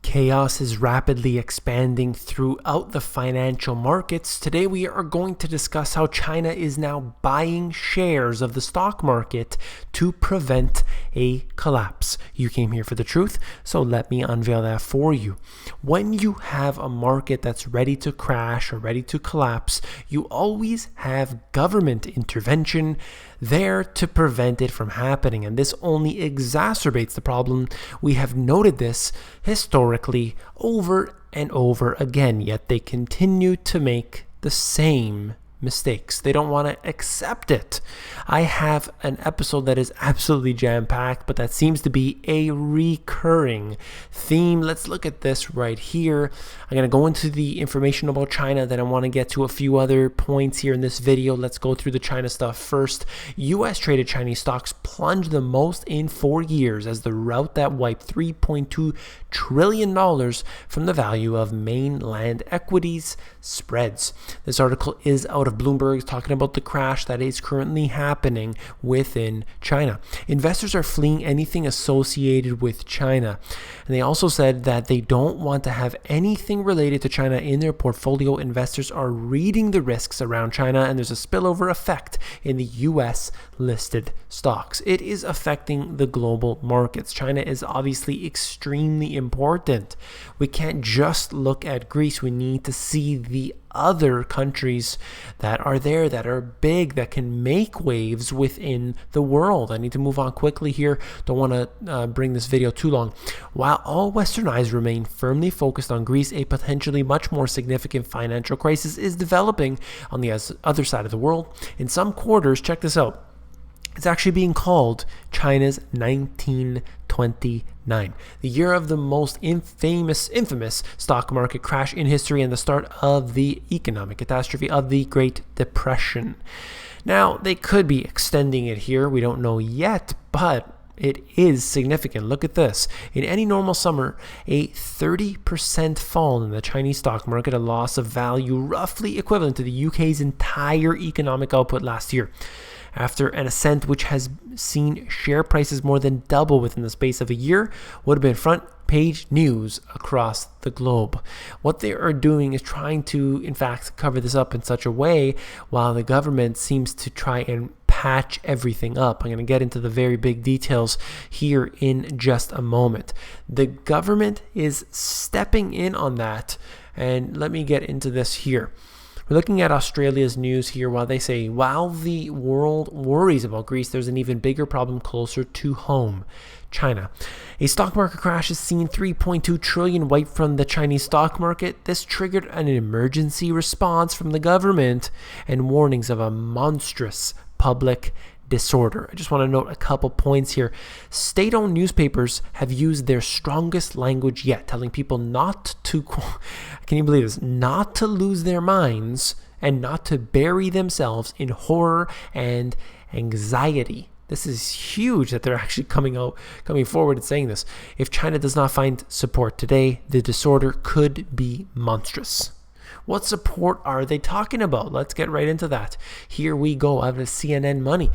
Chaos is rapidly expanding throughout the financial markets. Today we are going to discuss how China is now buying shares of the stock market to prevent a collapse. You came here for the truth, so let me unveil that for you. When you have a market that's ready to crash or ready to collapse, you always have government intervention there to prevent it from happening, and this only exacerbates the problem. We have noted this historically over and over again, yet they continue to make the same mistakes. They don't want to accept it. I have an episode that is absolutely jam-packed, but that seems to be a recurring theme. Let's look at this right here. I'm going to go into the information about China, then I want to get to a few other points here in this video. Let's go through the China stuff first. US traded Chinese stocks plunged the most in 4 years as the rout that wiped $3.2 trillion from the value of mainland equities spreads. This article is out of Bloomberg, talking about the crash that is currently happening within China. Investors are fleeing anything associated with China. And they also said that they don't want to have anything related to China in their portfolio. Investors are reading the risks around China, and there's a spillover effect in the US listed stocks. It is affecting the global markets. China is obviously extremely important. We can't just look at Greece. We need to see the other countries that are there, that are big, that can make waves within the world. I need to move on quickly here. Don't want to bring this video too long. While all Western eyes remain firmly focused on Greece, a potentially much more significant financial crisis is developing on the other side of the world. In some quarters, check this out, it's actually being called China's 1929, the year of the most infamous stock market crash in history and the start of the economic catastrophe of the Great Depression. Now, they could be extending it here. We don't know yet, but it is significant. Look at this. In any normal summer, a 30% fall in the Chinese stock market, a loss of value roughly equivalent to the UK's entire economic output last year. After an ascent which has seen share prices more than double within the space of a year, would have been front page news across the globe. What they are doing is trying to, in fact, cover this up in such a way while the government seems to try and patch everything up. I'm going to get into the very big details here in just a moment. The government is stepping in on that, and let me get into this here. We're looking at Australia's news here while they say, while the world worries about Greece, there's an even bigger problem closer to home, China. A stock market crash has seen $3.2 trillion wiped from the Chinese stock market. This triggered an emergency response from the government and warnings of a monstrous public disorder. I just want to note a couple points here. State-owned newspapers have used their strongest language yet, telling people not to, can you believe this, not to lose their minds and not to bury themselves in horror and anxiety. This is huge that they're actually coming forward and saying this. If China does not find support today, the disorder could be monstrous. What support are they talking about? Let's get right into that. Here we go out of CNN Money.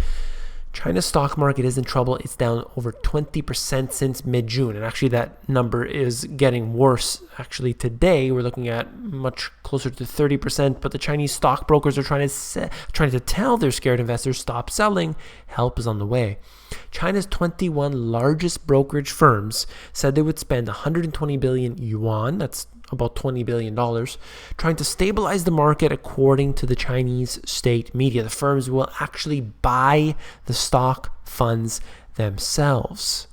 China's stock market is in trouble. It's down over 20% since mid-June. And actually that number is getting worse. Actually today we're looking at much closer to 30%. But the Chinese stockbrokers are trying to tell their scared investors, stop selling. Help is on the way. China's 21 largest brokerage firms said they would spend 120 billion yuan, that's about $20 billion, trying to stabilize the market according to the Chinese state media. The firms will actually buy the stock funds themselves.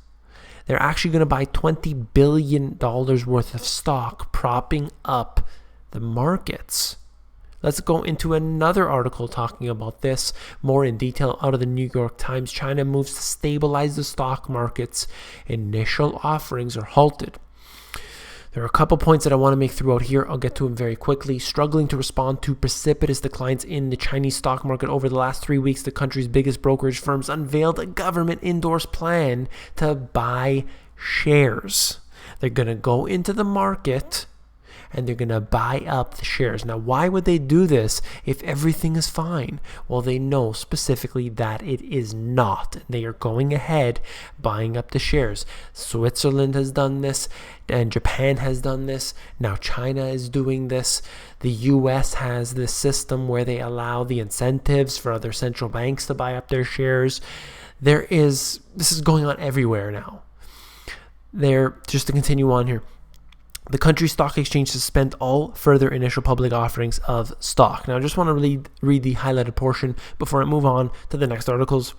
They're actually going to buy $20 billion worth of stock, propping up the markets. Let's go into another article talking about this more in detail out of the New York Times. China moves to stabilize the stock markets. Initial offerings are halted. There are a couple points that I want to make throughout here. I'll get to them very quickly. Struggling to respond to precipitous declines in the Chinese stock market over the last 3 weeks, the country's biggest brokerage firms unveiled a government-endorsed plan to buy shares. They're going to go into the market and they're going to buy up the shares. Now, why would they do this if everything is fine? Well, they know specifically that it is not. They are going ahead buying up the shares. Switzerland has done this, and Japan has done this. Now China is doing this. The US has this system where they allow the incentives for other central banks to buy up their shares. This is going on everywhere now. Just to continue on here, the country's stock exchange suspend all further initial public offerings of stock. Now, I just want to read the highlighted portion before I move on to the next articles.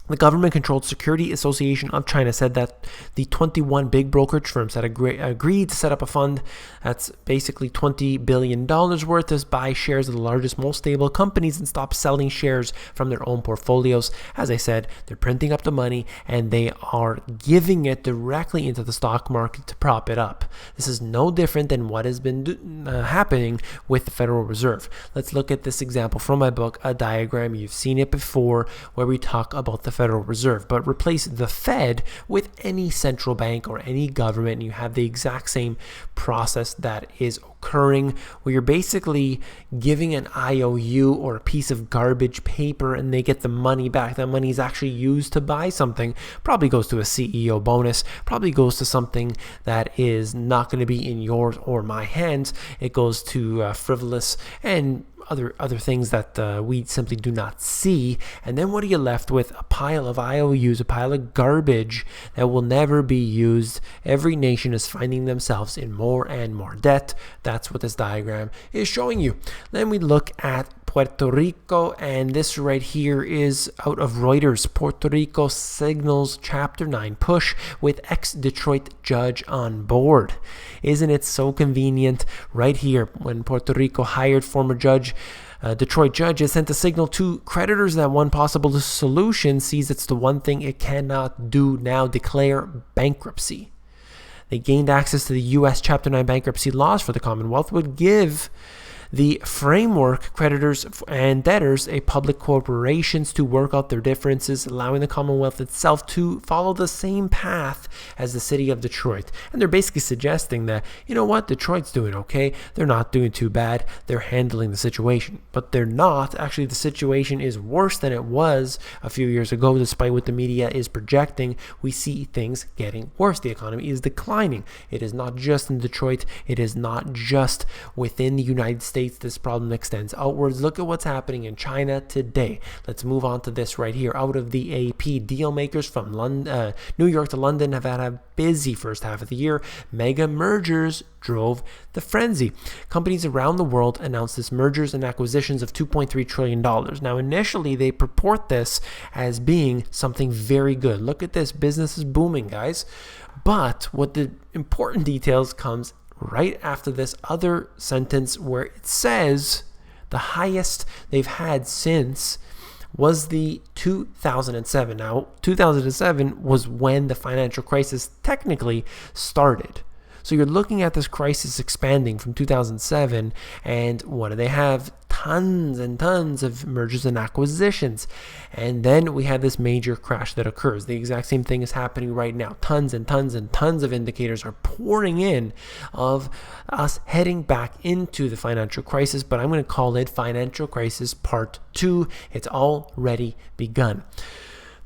The government-controlled Security Association of China said that the 21 big brokerage firms that agreed to set up a fund that's basically $20 billion worth to buy shares of the largest, most stable companies and stop selling shares from their own portfolios. As I said, they're printing up the money and they are giving it directly into the stock market to prop it up. This is no different than what has been happening with the Federal Reserve. Let's look at this example from my book, a diagram. You've seen it before where we talk about the Federal Reserve, but replace the Fed with any central bank or any government and you have the exact same process that is occurring, where you're basically giving an IOU or a piece of garbage paper and they get the money back. That money is actually used to buy something, probably goes to a CEO bonus, probably goes to something that is not going to be in yours or my hands. It goes to frivolous and other things that we simply do not see. And then what are you left with? A pile of IOUs, a pile of garbage that will never be used. Every nation is finding themselves in more and more debt. That's what this diagram is showing you. Then we look at Puerto Rico, and this right here is out of Reuters. Puerto Rico signals Chapter 9 push with ex-Detroit judge on board. Isn't it so convenient? Right here, when Puerto Rico hired former Detroit judge, it sent a signal to creditors that one possible solution sees it's the one thing it cannot do now: declare bankruptcy. They gained access to the U.S. Chapter 9 bankruptcy laws for the Commonwealth, would give the framework creditors and debtors, public corporations, to work out their differences, allowing the Commonwealth itself to follow the same path as the city of Detroit. And they're basically suggesting that, you know what, Detroit's doing okay. They're not doing too bad. They're handling the situation. But they're not. Actually, the situation is worse than it was a few years ago, despite what the media is projecting. We see things getting worse. The economy is declining. It is not just in Detroit. It is not just within the United States. This problem extends outwards. Look at what's happening in China today. Let's move on to this right here. Out of the AP, deal makers from New York to London have had a busy first half of the year. Mega mergers drove the frenzy. Companies around the world announced this mergers and acquisitions of $2.3 trillion. Now, initially, they purport this as being something very good. Look at this. Business is booming, guys. But what the important details comes right after this other sentence where it says the highest they've had since was the 2007. Now, 2007 was when the financial crisis technically started. So you're looking at this crisis expanding from 2007, and what do they have? Tons and tons of mergers and acquisitions. And then we had this major crash that occurs. The exact same thing is happening right now. Tons and tons and tons of indicators are pouring in of us heading back into the financial crisis, but I'm going to call it Financial Crisis Part 2. It's already begun.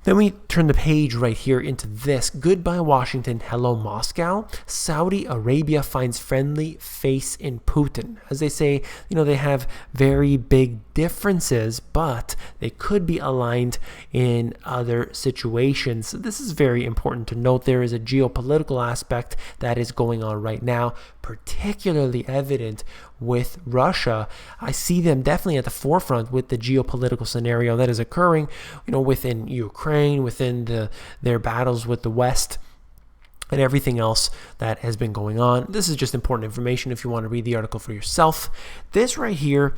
Then we turn the page right here into this. Goodbye Washington, hello Moscow. Saudi Arabia finds friendly face in Putin. As they say, they have very big differences, but they could be aligned in other situations. So this is very important to note. There is a geopolitical aspect that is going on right now, particularly evident with Russia. I see them definitely at the forefront with the geopolitical scenario that is occurring, within Ukraine, within their battles with the West, and everything else that has been going on. This is just important information if you want to read the article for yourself. This right here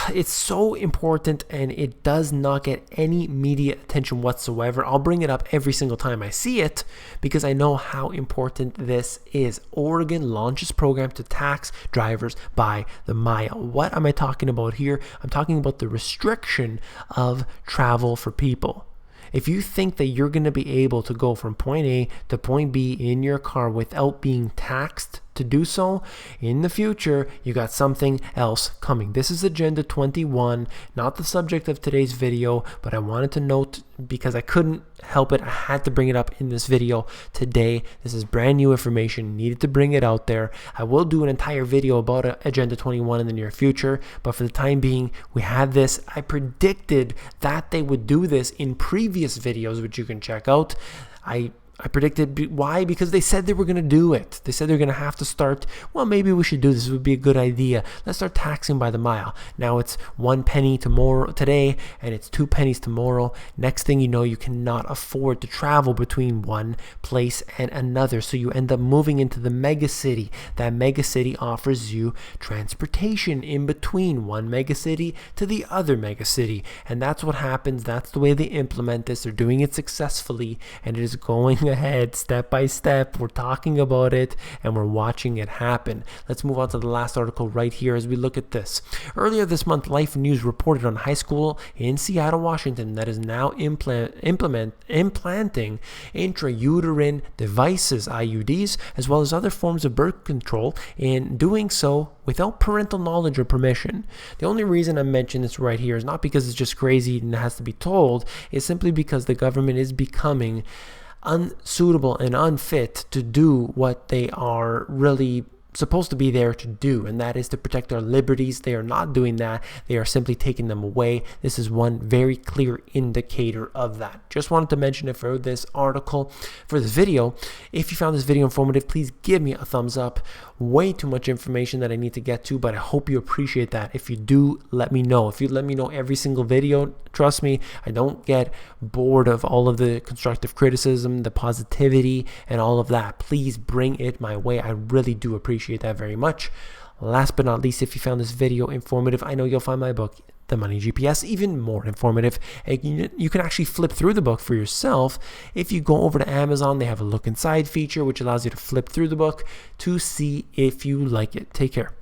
it's so important, and it does not get any media attention whatsoever. I'll bring it up every single time I see it because I know how important this is. Oregon launches program to tax drivers by the mile. What am I talking about here? I'm talking about the restriction of travel for people. If you think that you're going to be able to go from point A to point B in your car without being taxed, to do so, in the future, you got something else coming. This is Agenda 21, not the subject of today's video, but I wanted to note because I couldn't help it. I had to bring it up in this video today. This is brand new information, needed to bring it out there. I will do an entire video about Agenda 21 in the near future, but for the time being, we had this. I predicted that they would do this in previous videos, which you can check out. I predicted why, because they said they were going to do it. They said they're going to have to start, well, maybe we should do this. It would be a good idea. Let's start taxing by the mile. Now it's 1 penny today, and it's 2 pennies tomorrow. Next thing you know, you cannot afford to travel between one place and another. So you end up moving into the mega city. That mega city offers you transportation in between one mega city to the other mega city. And that's what happens. That's the way they implement this. They're doing it successfully, and it is going ahead step by step. We're talking about it and we're watching it happen. Let's move on to the last article right here as we look at this. Earlier this month, Life News reported on a high school in Seattle, Washington that is now implanting intrauterine devices, IUDs, as well as other forms of birth control, and doing so without parental knowledge or permission. The only reason I mention this right here is not because it's just crazy and it has to be told. It's simply because the government is becoming unsuitable and unfit to do what they are really supposed to be there to do, and that is to protect our liberties. They are not doing that. They are simply taking them away. This is one very clear indicator of that. Just wanted to mention it for this article, for this video. If you found this video informative, please give me a thumbs up. Way too much information that I need to get to, but I hope you appreciate that. If you do, let me know. If you let me know every single video, trust me, I don't get bored of all of the constructive criticism, the positivity, and all of that. Please bring it my way. I really do appreciate that very much. Last but not least, if you found this video informative, I know you'll find my book, The Money GPS, even more informative. You can actually flip through the book for yourself. If you go over to Amazon, they have a look inside feature, which allows you to flip through the book to see if you like it. Take care.